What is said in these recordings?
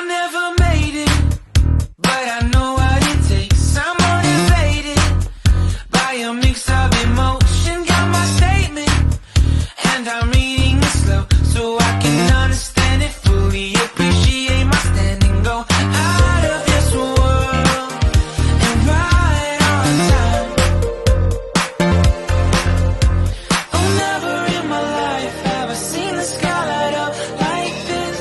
never made it, but I know what it takes. I'm motivated by a mix of emotion. Got my statement, and I'm reading it slow so I can understand it fully. Appreciate my standing, go out of this world and right on time. Oh, never in my life have I seen the sky light up like this.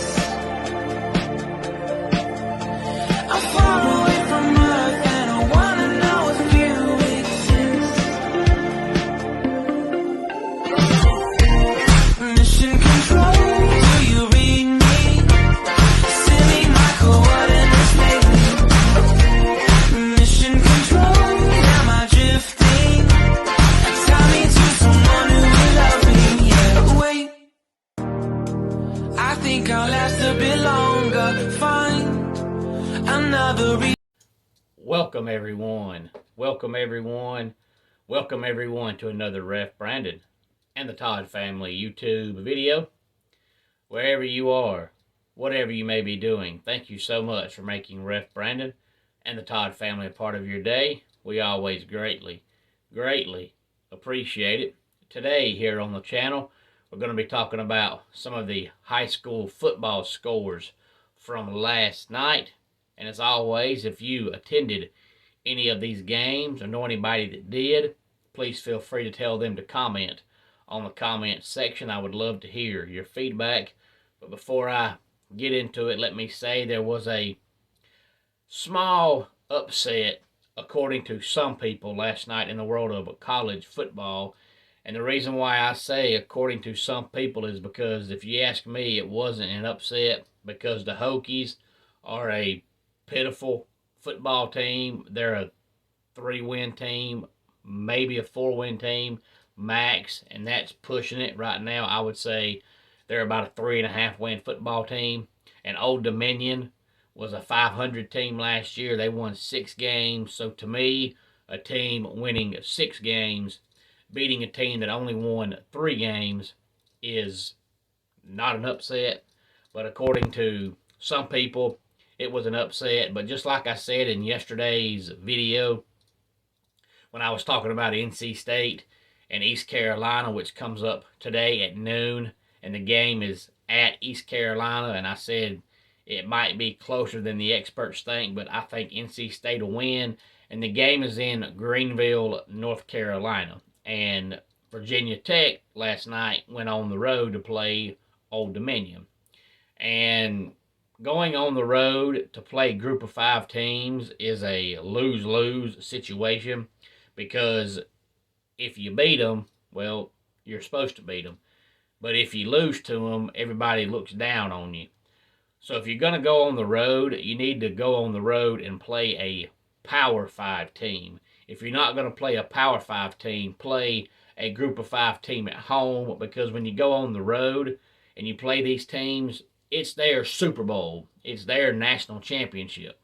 I'm far away from Earth and I wanna know if you exist. Mission control, do you read me? Send me my coordinates lately. Mission control, am I drifting? Tie me to someone who will love me, yeah. Wait, I think I'll last a bit longer. Find another reason. Welcome everyone. Welcome everyone. Welcome everyone to another Ref Brandon and the Todd Family YouTube video. Wherever you are, whatever you may be doing, thank you so much for making Ref Brandon and the Todd Family a part of your day. We always greatly appreciate it. Today here on the channel, we're going to be talking about some of the high school football scores from last night. And as always, if you attended any of these games or know anybody that did, please feel free to tell them to comment on the comment section. I would love to hear your feedback. But before I get into it, let me say there was a small upset, according to some people, last night in the world of college football. And the reason why I say according to some people is because if you ask me, it wasn't an upset because the Hokies are a pitiful football team. They're a 3-win team, maybe a 4-win team max, and that's pushing it right now. I would say they're about a 3.5-win football team. And Old Dominion was a 500 team last year. They won 6 games. So to me, a team winning 6 games, beating a team that only won 3 games is not an upset. But according to some people, it was an upset. But just like I said in yesterday's video, when I was talking about NC State and East Carolina, which comes up today at noon, and the game is at East Carolina, and I said it might be closer than the experts think, but I think NC State will win, and the game is in Greenville, North Carolina. And Virginia Tech last night went on the road to play Old Dominion. And going on the road to play group of 5 teams is a lose-lose situation, because if you beat them, well, you're supposed to beat them. But if you lose to them, everybody looks down on you. So if you're going to go on the road, you need to go on the road and play a Power 5 team. If you're not going to play a Power 5 team, play a group of 5 team at home, because when you go on the road and you play these teams, it's their Super Bowl. It's their national championship.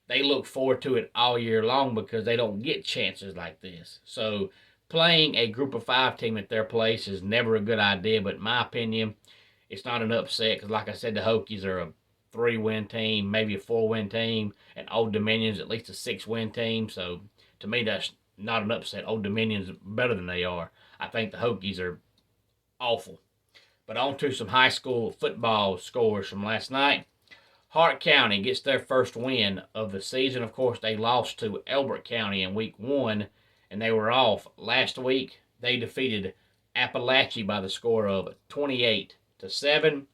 They look forward to it all year long because they don't get chances like this. So playing a group of 5 team at their place is never a good idea. But in my opinion, it's not an upset because, like I said, the Hokies are a 3-win team, maybe a 4-win team, and Old Dominion's at least a 6-win team. So to me, that's not an upset. Old Dominion's better than they are. I think the Hokies are awful. But on to some high school football scores from last night. Hart County gets their first win of the season. Of course, they lost to Elbert County in week 1, and they were off. Last week, they defeated Appalachia by the score of 28-7.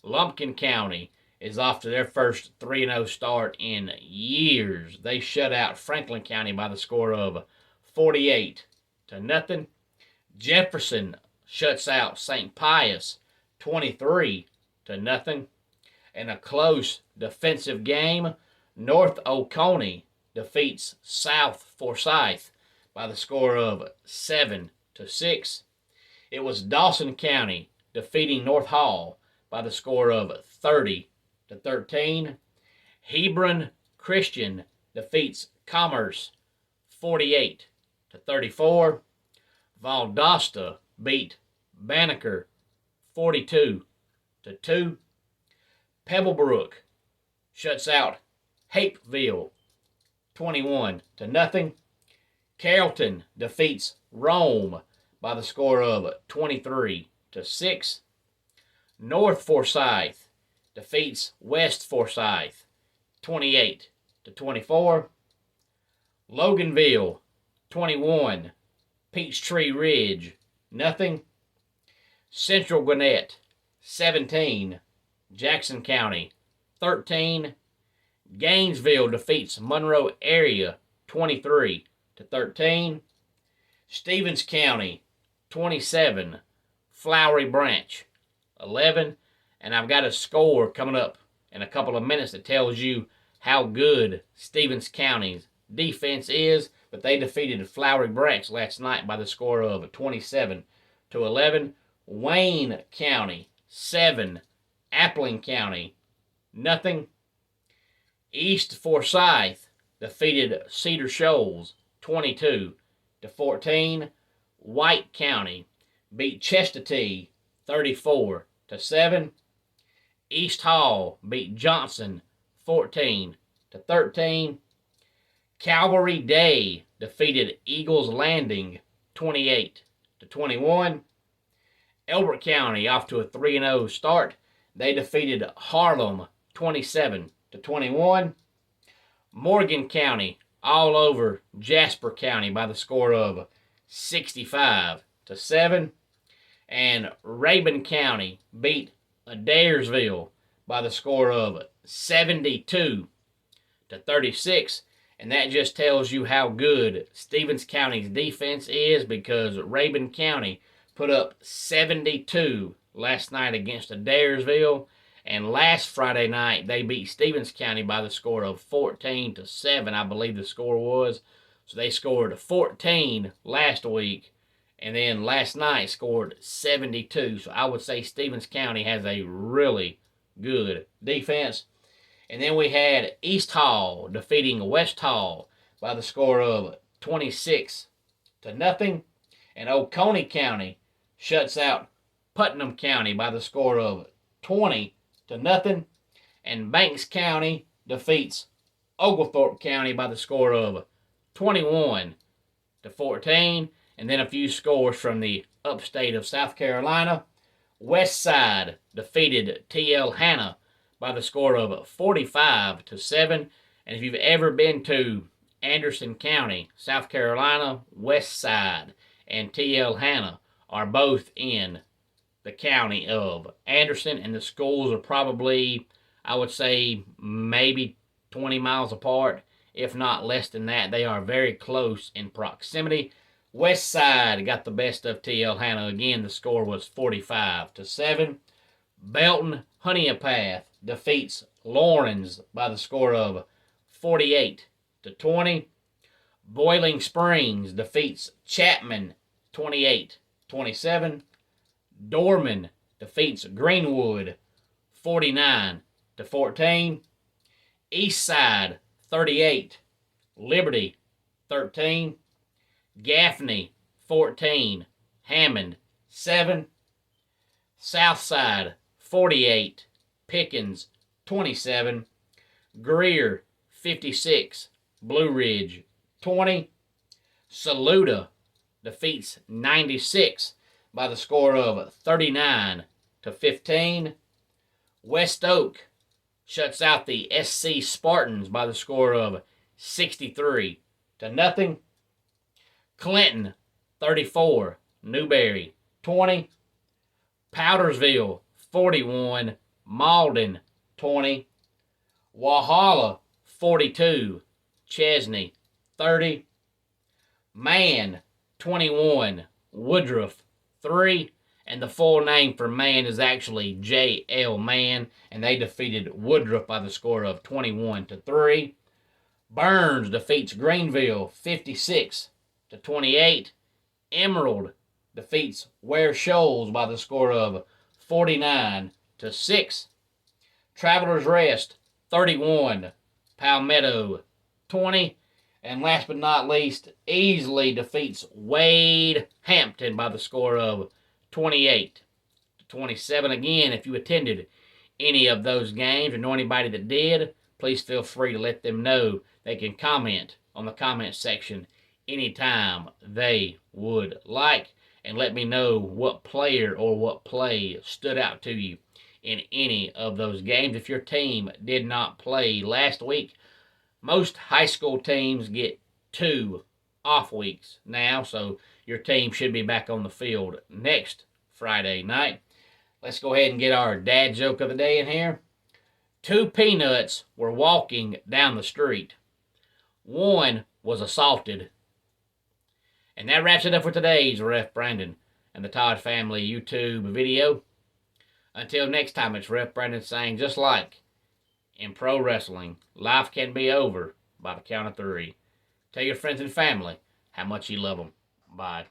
Lumpkin County is off to their first 3-0 start in years. They shut out Franklin County by the score of 48-0. Jefferson shuts out St. Pius 23-0. In a close defensive game, North Oconee defeats South Forsyth by the score of 7-6. It was Dawson County defeating North Hall by the score of 30-13. Hebron Christian defeats Commerce 48-34. Valdosta beat Banneker 42-2. Pebblebrook shuts out Hapeville 21-0. Carrollton defeats Rome by the score of 23-6. North Forsyth defeats West Forsyth 28-24. Loganville 21, Peachtree Ridge 0. Central Gwinnett 17, Jackson County 13. Gainesville defeats Monroe Area 23-13. Stevens County 27, Flowery Branch 11. And I've got a score coming up in a couple of minutes that tells you how good Stevens County's defense is, but they defeated Flowery Branch last night by the score of 27-11. Wayne County 7, Appling County 0. East Forsyth defeated Cedar Shoals 22-14. White County beat Chestatee 34-7. East Hall beat Johnson 14-13. Calvary Day defeated Eagles Landing 28-21. Elbert County off to a 3-0 start. They defeated Harlem 27-21. Morgan County all over Jasper County by the score of 65-7. And Rabun County beat Adairsville by the score of 72-36. And that just tells you how good Stevens County's defense is, because Rabun County put up 72 last night against Adairsville. And last Friday night, they beat Stevens County by the score of 14-7, I believe the score was. So they scored 14 last week, and then last night scored 72. So I would say Stevens County has a really good defense. And then we had East Hall defeating West Hall by the score of 26-0. And Oconee County shuts out Putnam County by the score of 20-0. And Banks County defeats Oglethorpe County by the score of 21-14. And then a few scores from the upstate of South Carolina. Westside defeated T.L. Hanna by the score of 45-7. And if you've ever been to Anderson County, South Carolina, Westside and T.L. Hanna are both in the county of Anderson, and the schools are probably, I would say, maybe 20 miles apart, if not less than that. They are very close in proximity. Westside got the best of T.L. Hanna. Again, the score was 45-7. Belton Honeypath defeats Laurens by the score of 48-20. Boiling Springs defeats Chapman 28-27. Dorman defeats Greenwood 49-14. Eastside 38, Liberty 13. Gaffney 14, Hammond 7. Southside 48, Pickens 27. Greer 56, Blue Ridge 20. Saluda defeats 96 by the score of 39-15. West Oak shuts out the SC Spartans by the score of 63-0. Clinton 34, Newberry 20. Powdersville 41, Malden 20. Walhalla 42, Chesney 30. Man 21, Woodruff 3. And the full name for Man is actually J.L. Mann, and they defeated Woodruff by the score of 21-3. Burns defeats Greenville 56-28. Emerald defeats Ware Shoals by the score of 49-6. Travelers Rest 31, Palmetto 20. And last but not least, Easley defeats Wade Hampton by the score of 28-27. Again, if you attended any of those games or know anybody that did, please feel free to let them know. They can comment on the comment section anytime they would like, and let me know what player or what play stood out to you in any of those games. If your team did not play last week, most high school teams get 2 off weeks now, so your team should be back on the field next Friday night. Let's go ahead and get our dad joke of the day in here. 2 peanuts were walking down the street. One was assaulted. And that wraps it up for today's Ref Brandon and the Todd Family YouTube video. Until next time, it's Ref Brandon saying, just like in pro wrestling, life can be over by the count of 3. Tell your friends and family how much you love them. Bye.